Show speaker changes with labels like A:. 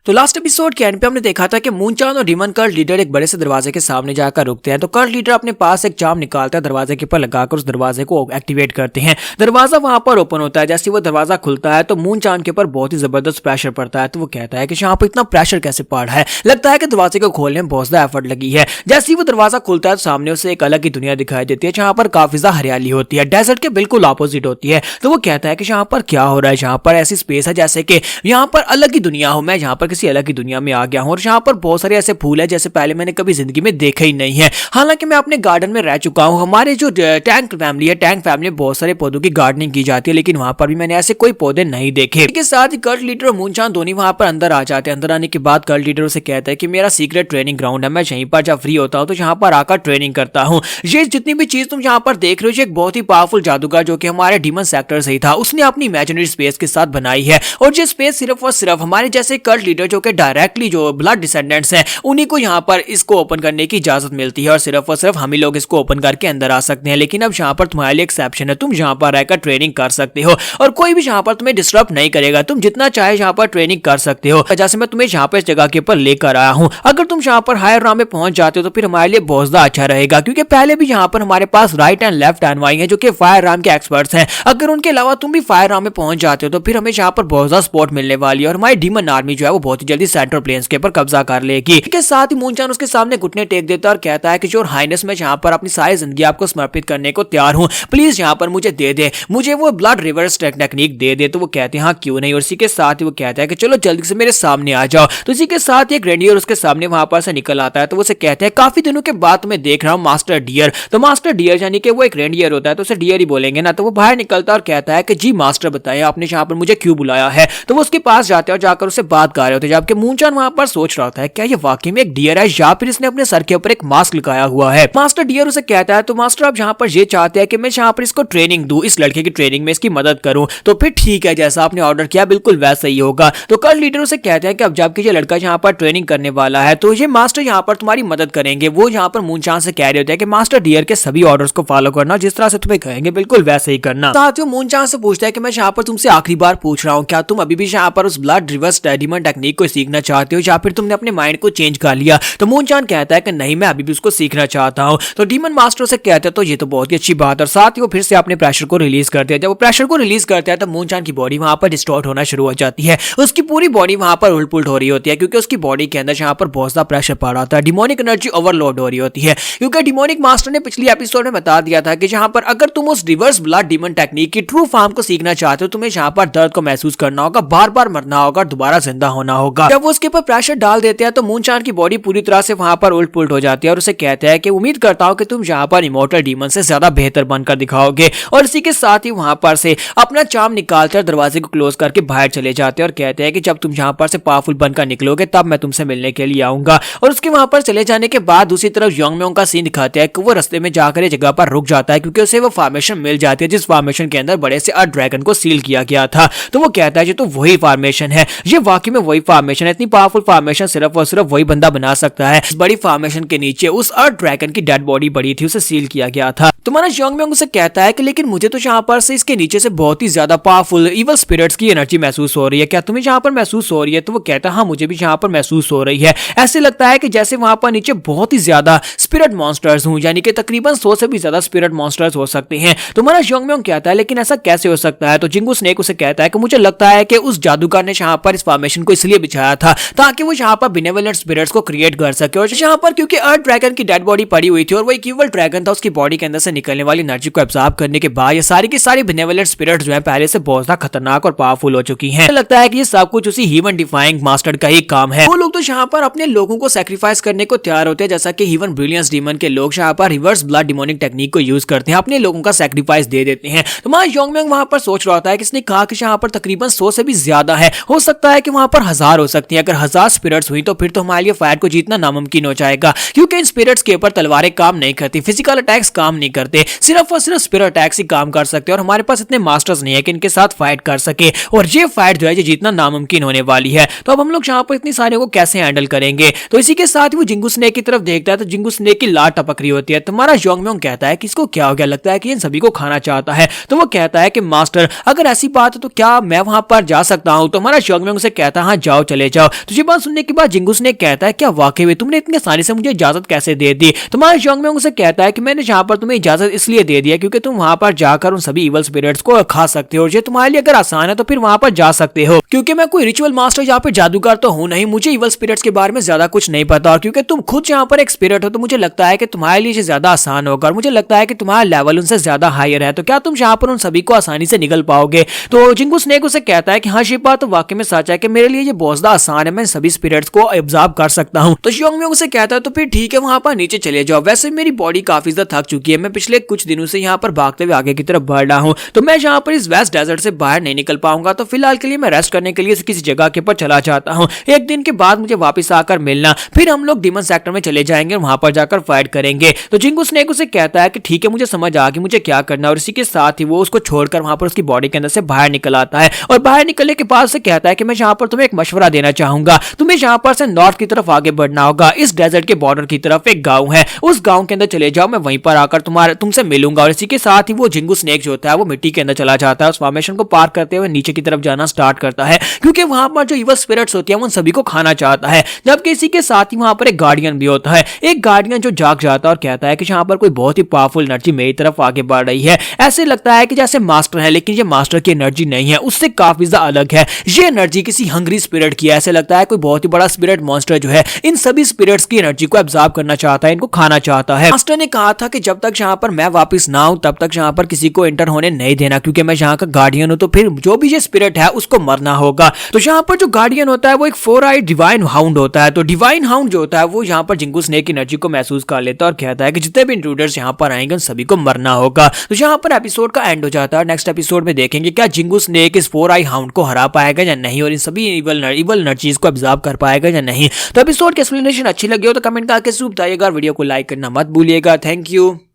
A: तो last episode के and पे हमने देखा था कि मूनचान और डीमन कर्ल लीडर एक बड़े से दरवाजे के सामने जाकर रुकते हैं। तो कर्ल लीडर अपने पास एक चार्म निकालता है, दरवाजे के ऊपर लगाकर उस दरवाजे को एक्टिवेट करते हैं। दरवाजा वहां पर ओपन होता है। जैसे वो दरवाजा खुलता है तो मूनचान के ऊपर बहुत ही जबरदस्त प्रेशर पड़ता है। तो वो कहता है कि यहाँ पर इतना प्रेशर कैसे पड़ है, लगता है कि दरवाजे को खोलने में बहुत ज्यादा एफर्ट लगी है। जैसे ही वो दरवाजा खुलता है तो सामने उसे एक अलग ही दुनिया दिखाई देती है, जहाँ पर काफी ज्यादा हरियाली होती है, डेजर्ट के बिल्कुल ऑपोजिट होती है। तो वो कहता है कि यहाँ पर क्या हो रहा है, यहाँ पर ऐसी स्पेस है जैसे कि यहाँ पर अलग ही दुनिया हो, मैं यहाँ पर किसी अलग ही दुनिया में आ गया हूँ। और यहाँ पर बहुत सारे ऐसे फूल है जैसे पहले मैंने कभी जिंदगी में देखे ही नहीं है। हालांकि मैं अपने गार्डन में रह चुका हूँ। हमारे जो टैंक फैमिली है, टैंक फैमिली में बहुत सारे पौधों की गार्डनिंग की जाती है, लेकिन वहां पर भी मैंने ऐसे कोई पौधे नहीं देखे। इसके साथ ही कर्ल लीडर और मूनचान दोनों वहां पर अंदर आ जाते हैं। अंदर आने के बाद कर्ल लीडर उसे कहता है कि मेरा सीक्रेट ट्रेनिंग ग्राउंड है, मैं यहीं पर जब फ्री होता हूँ तो यहाँ पर आकर ट्रेनिंग करता हूँ। ये जितनी भी चीज तुम यहाँ पर देख रहे हो, एक बहुत ही पावरफुल जादूगर जो कि हमारे डीमन सेक्टर से ही था, उसने अपनी इमेजिनरी स्पेस के साथ बनाई है। और ये स्पेस सिर्फ और सिर्फ हमारे जैसे कर्ल लीडर जो कि डायरेक्टली जो ब्लड डिसेंडेंट्स हैं उन्हीं को यहाँ पर इसको ओपन करने की इजाजत मिलती है। और सिर्फ हम ही लोग इसको ओपन करके अंदर आ सकते हैं। लेकिन अब यहाँ पर तुम्हारे लिए एक्सेप्शन है, तुम यहाँ पर रहकर ट्रेनिंग कर सकते हो और कोई भी यहाँ पर तुम्हें डिस्टर्ब नहीं करेगा। तुम जितना चाहे यहाँ पर ट्रेनिंग कर सकते हो। जैसे मैं तुम्हें यहाँ पर इस जगह के ऊपर लेकर आया हूँ, अगर तुम यहाँ पर हायर राम में पहुंच जाते हो तो फिर हमारे लिए बहुत ज्यादा अच्छा रहेगा, क्योंकि पहले भी यहाँ पर हमारे पास राइट एंड लेफ्ट एनवाई है जो कि फायर राम के एक्सपर्ट्स हैं। अगर उनके अलावा तुम भी फायर राम में पहुंच जाते हो तो फिर हमें यहाँ पर बहुत ज्यादा सपोर्ट मिलने वाली है और हमारी डीमन आर्मी जो है वो बहुत ही जल्दी सेंट्रल प्लेन्स के ऊपर कब्जा कर लेगी। इसके साथ ही मूनचान उसके सामने घुटने टेक देता है और कहता है कि योर हाइनेस, मैं यहाँ पर अपनी सारी जिंदगी आपको समर्पित करने को तैयार हूँ, प्लीज यहाँ पर मुझे दे दे, मुझे वो ब्लड रिवर्स टेक्निक दे दे। तो वो कहते हैं हाँ क्यों नहीं। और इसी के साथ ही वो कहता है कि चलो जल्दी से मेरे सामने आ जाओ। तो इसी के साथ एक रेडियर उसके सामने वहां पर से निकल आता है। तो वो उसे कहते हैं काफी दिनों के बाद तुम्हें देख रहा हूँ मास्टर डियर। तो मास्टर डियर यानी कि वो एक रेडियर होता है, तो उसे डियर ही बोलेंगे ना। तो वो बाहर निकलता है और कहता है कि जी मास्टर बताइए आपने यहाँ पर मुझे क्यों बुलाया है। तो वो उसके पास जाते हैं और जाकर उससे बात कर रहे होते हैं, जबकि मूनचान वहां पर सोच रहा था क्या ये वाकई में एक डियर है या फिर इसने अपने सर के ऊपर एक मास्क लगाया हुआ है। मास्टर डियर उसे कहता है तो मास्टर आप यहाँ पर ये चाहते हैं कि मैं यहाँ पर इसको ट्रेनिंग दूं, इस लड़के की ट्रेनिंग में इसकी मदद करूं, तो फिर ठीक है, जैसा आपने ऑर्डर किया बिल्कुल वैसा ही होगा। तो कर्ल लीडर उसे कहते हैं कि अब जबकि ये लड़का यहाँ पर ट्रेनिंग करने वाला है तो ये मास्टर यहाँ पर तुम्हारी मदद करेंगे। वो यहाँ पर मूनचान से कह रहे होते हैं कि मास्टर डियर के सभी ऑर्डर्स को फॉलो करना, जिस तरह से तुम्हें कहेंगे बिल्कुल वैसे ही करना। साथियों मूनचान से पूछता है कि मैं यहाँ पर तुमसे आखिरी बार पूछ रहा हूँ, क्या तुम अभी भी यहाँ पर उस ब्लड रिवर्स डीमन टेक्निक को सीखना चाहते हो या फिर तुमने अपने माइंड को चेंज कर लिया। तो मूनचान कहता है कि नहीं, मैं अभी भी उसको सीखना चाहता हूँ। तो डीमन मास्टर से कहते हैं तो ये तो बहुत ही अच्छी बात है। और साथ ही वो फिर से अपने प्रेशर को रिलीज करते हैं। जब वो प्रेशर को रिलीज करते हैं तो मूनचान की बॉडी वहां पर डिस्टॉर्ट होना शुरू हो जाती है। उसकी पूरी बॉडी वहां पर उलट पुलट हो रही होती है, क्योंकि उसकी बॉडी के अंदर यहाँ पर बहुत ज्यादा प्रेशर पड़ रहा था। डिमोनिक एनर्जी ओवरलोड हो रही होती है, क्योंकि डिमोनिक मास्टर ने पिछली एपिसोड में बता दिया था कि जहां पर अगर तुम उस रिवर्स ब्लड डीमन टेक्निक की ट्रू फॉर्म को सीखना चाहते हो, तुम्हें यहाँ पर दर्द को महसूस करना होगा, बार बार मरना होगा, दोबारा जिंदा होना होगा। जब वो उसके ऊपर प्रेशर डाल देते हैं तो मूनचान की बॉडी पूरी तरह से वहां पर उलट पुलट हो जाती है और उसे कहते हैं कि उम्मीद करता हूं कि तुम यहाँ पर इमोर्टल डीमन से ज्यादा बेहतर बनकर दिखाओगे। और इसी के साथ ही वहां पर से अपना चार्म निकालकर दरवाजे को क्लोज करके बाहर चले जाते हैं और कहते हैं कि जब तुम यहाँ पर से पावरफुल बनकर निकलोगे तब मैं तुमसे मिलने के लिए आऊंगा। और उसके वहां पर चले जाने के बाद दूसरी तरफ योंगम्योंग का सीन दिखाते हैं कि वो रास्ते में जाकर जगह पर रुक जाता है, क्योंकि उसे वो फॉर्मेशन मिल जाती है जिस फॉर्मेशन के अंदर बड़े से अर्थ ड्रैगन को सील किया गया था। तो वो कहता है ये तो वही फॉर्मेशन है, ये वाकई में वही फॉर्मेशन है, इतनी पावरफुल फॉर्मेशन सिर्फ और सिर्फ वही बंदा बना सकता है। इस बड़ी फॉर्मेशन के नीचे उस अर्थ ड्रैगन की डेड बॉडी पड़ी थी, उसे सील किया गया था। तुम्हारा योंगम्योंग उसे कहता है कि लेकिन मुझे तो यहाँ पर से इसके नीचे से बहुत ही ज्यादा पावरफुल इवल स्पिरिट्स की एनर्जी महसूस हो रही है, क्या तुम्हें यहाँ पर महसूस हो रही है। तो वो कहता है हाँ मुझे भी यहाँ पर महसूस हो रही है, ऐसे लगता है कि जैसे वहां पर नीचे बहुत ही ज्यादा स्पिरिट मॉन्स्टर्स हूं, यानी कि तकरीबन 100 से भी ज्यादा स्पिरिट मॉन्स्टर्स हो सकते हैं। तुम्हारा योंगम्योंग कहता है लेकिन ऐसा कैसे हो सकता है। तो जिंगू स्नेक उसे कहता है कि मुझे लगता है कि उस जादूगर ने यहाँ पर इस फॉर्मेशन को इसलिए बिछाया था ताकि वो यहाँ पर बेनेवोलेंट स्पिरिट्स को क्रिएट कर सके। और यहाँ पर क्योंकि अर्थ ड्रैगन की डेड बॉडी पड़ी हुई थी और वो एक इवल ड्रैगन था, उसकी बॉडी के अंदर से निकलने वाली एनर्जी को एब्जॉर्ब करने के बाद ये सारी की सारी बेनेवोलेंट स्पिरिट्स जो है पहले से बहुत ज्यादा खतरनाक और पावरफुल हो चुकी हैं। लगता है कि ये सब कुछ उसी हीवन डिफाइंग मास्टर का ही काम है। वो लोग तो यहाँ पर अपने लोगों को सैक्रिफाइस करने को तैयार होते हैं, जैसा कि हीवन ब्रिलियंस डीमन के लोग यहाँ पर रिवर्स ब्लड डिमोनिक टेक्निक को यूज करते हैं, अपने लोगों का सैक्रिफाइस दे देते हैं। तो वहां योंगम्योंग वहां पर सोच रहा होता है कि इसने कहा कि यहाँ पर तकरीबन 100 से भी ज्यादा है, हो सकता है कि वहां पर 1000 हो सकती है। अगर 1000 स्पिरिट्स हुई तो फिर तो हमारे लिए फायर को जीतना नामुमकिन हो जाएगा, क्योंकि इन स्पिरिट्स के ऊपर तलवारें काम नहीं करती, फिजिकल अटैक्स काम नहीं करते, सिर्फ और सिर्फ स्पिरिट अटैक्स ही काम कर सकते हैं और हमारे पास इतने मास्टर्स नहीं है कि इनके साथ फाइट कर सके और ये फाइट जो है ये जीतना नामुमकिन होने वाली है। तो अब हम लोग यहाँ पर इतनी सारे को कैसे हैंडल करेंगे। तो इसी के साथ वो जिंगू स्नेक की तरफ देखता है तो जिंगू स्नेक की लाट टपक रही होती है। तुम्हारा जोंगम्योंग कहता है कि इसको क्या हो गया, लगता है कि इन सभी को खाना चाहता है। तो वो कहता है कि मास्टर अगर ऐसी बात है तो क्या मैं वहां पर जा सकता हूं। तो हमारा जोंगम्योंग से कहता है हाँ जाओ, चले जाओ। तो ये बात सुनने के बाद जिंगू स्नेक कहता है क्या वाकई में तुमने इतनी आसानी से मुझे इजाजत कैसे दे दी। तुम्हारा जोंगम्योंग से कहता है कि मैंने यहाँ पर तुम्हें इजाजत इसलिए दे दिया क्योंकि तुम वहां पर जाकर उन सभी इवल स्पिरिट्स को खा सकते हो। ये तुम्हारे लिए अगर आसान है तो फिर वहां पर जा सकते हो, क्योंकि मैं कोई रिचुअल मास्टर यहाँ पे जादूगर तो हूं नहीं, मुझे इवल स्पिरिट्स के बारे में ज्यादा कुछ नहीं पता। और क्योंकि तुम खुद यहाँ पर एक स्पिरिट हो तो मुझे लगता है कि तुम्हारे लिए ज्यादा आसान होगा और मुझे लगता है कि तुम्हारा लेवल उनसे ज्यादा हायर है। तो क्या तुम यहाँ पर उन सभी को आसानी से निकल पाओगे। तो जिंगू स्नेक उसे कहता है कि हाँ ये बात तो वाकई में सच है कि मेरे लिए ये बहुत ज्यादा आसान है, मैं सभी स्पिरिट्स को ऑब्जर्व कर सकता हूँ। तो जोंगम्योंग उसे कहता है तो फिर ठीक है वहां पर नीचे चले जाओ। वैसे मेरी बॉडी काफी ज्यादा थक चुकी है, मैं पिछले कुछ दिनों से यहाँ पर भागते हुए आगे की तरफ बढ़ रहा हूँ, तो मैं यहाँ पर इस वेस्ट डेजर्ट से बाहर नहीं निकल पाऊंगा। तो फिलहाल के लिए मैं रेस्ट करने के लिए किसी जगह के ऊपर चला जाता हूँ। एक दिन के बाद मुझे वापस आकर मिलना, फिर हम लोग डीमन सेक्टर में चले जाएंगे और वहां पर जाकर फाइट करेंगे। तो जिंगू स्नेक उसे कहता है कि ठीक है मुझे समझ आ गई मुझे क्या करना है। और इसी के साथ ही वो उसको छोड़कर वहां पर उसकी बॉडी के अंदर से बाहर निकल आता है और बाहर निकलने के बाद उसे कहता है कि मैं यहाँ पर तुम्हें एक मशवरा देना चाहूंगा। तुम्हें यहाँ पर से नॉर्थ की तरफ आगे बढ़ना होगा। इस डेजर्ट के बॉर्डर की तरफ एक गाँव है, उस गाँव के अंदर चले जाओ, मैं वहीं पर आकर तुमसे मिलूंगा। और इसी के साथ ही वो जिंगू स्नेक जो होता है वो मिट्टी के अंदर चला जाता है, उस फॉर्मेशन को पार करते हुए नीचे की तरफ जाना स्टार्ट करता है, क्योंकि वहां पर जो इवल स्पिरिट्स होती है उन सभी को खाना चाहता है। जबकि इसी के साथ ही वहां पर एक गार्डियन भी होता है, एक गार्डियन जो जाग जाता है और कहता है कि यहाँ पर कोई बहुत ही पावरफुल एनर्जी मेरी तरफ आगे बढ़ रही है। ऐसे लगता है कि जैसे मास्टर है, लेकिन ये मास्टर की एनर्जी नहीं है, उससे काफी ज्यादा अलग है। ये एनर्जी किसी हंग्री स्पिरिट की है। ऐसे लगता है कोई बहुत ही बड़ा स्पिरिट मॉन्स्टर जो है इन सभी स्पिरिट्स की एनर्जी को एब्जॉर्ब करना चाहता है, इनको खाना चाहता है। मास्टर ने कहा था कि जब तक यहाँ पर मैं वापस ना आऊं तब तक यहाँ पर किसी को एंटर होने नहीं देना, क्योंकि मैं यहाँ का गार्डियन हूं। तो फिर जो भी ये स्पिरिट है उसको मरना होगा। तो यहाँ पर जो गार्डियन होता है वो एक 4 आइड डिवाइन हाउंड होता है। तो डिवाइन हाउंड जो होता है वो यहाँ पर जिंगू स्नेक की एनर्जी को महसूस कर लेता है और कहता है कि जितने भी इंट्रूडर्स यहाँ पर आएंगे उन सभी को मरना होगा। तो यहाँ पर एपिसोड का एंड हो जाता है। नेक्स्ट एपिसोड में देखेंगे क्या जिंगू स्नेक इस 4 आई हाउंड को हरा पाएगा या नहीं और इन सभी इवल एनर्जीज को एब्जॉर्ब कर पाएगा या नहीं। तो एपिसोड की एक्सप्लेनेशन अच्छी लगी हो तो कमेंट करके जरूर बताइएगा, वीडियो को लाइक करना मत भूलिएगा। Thank you.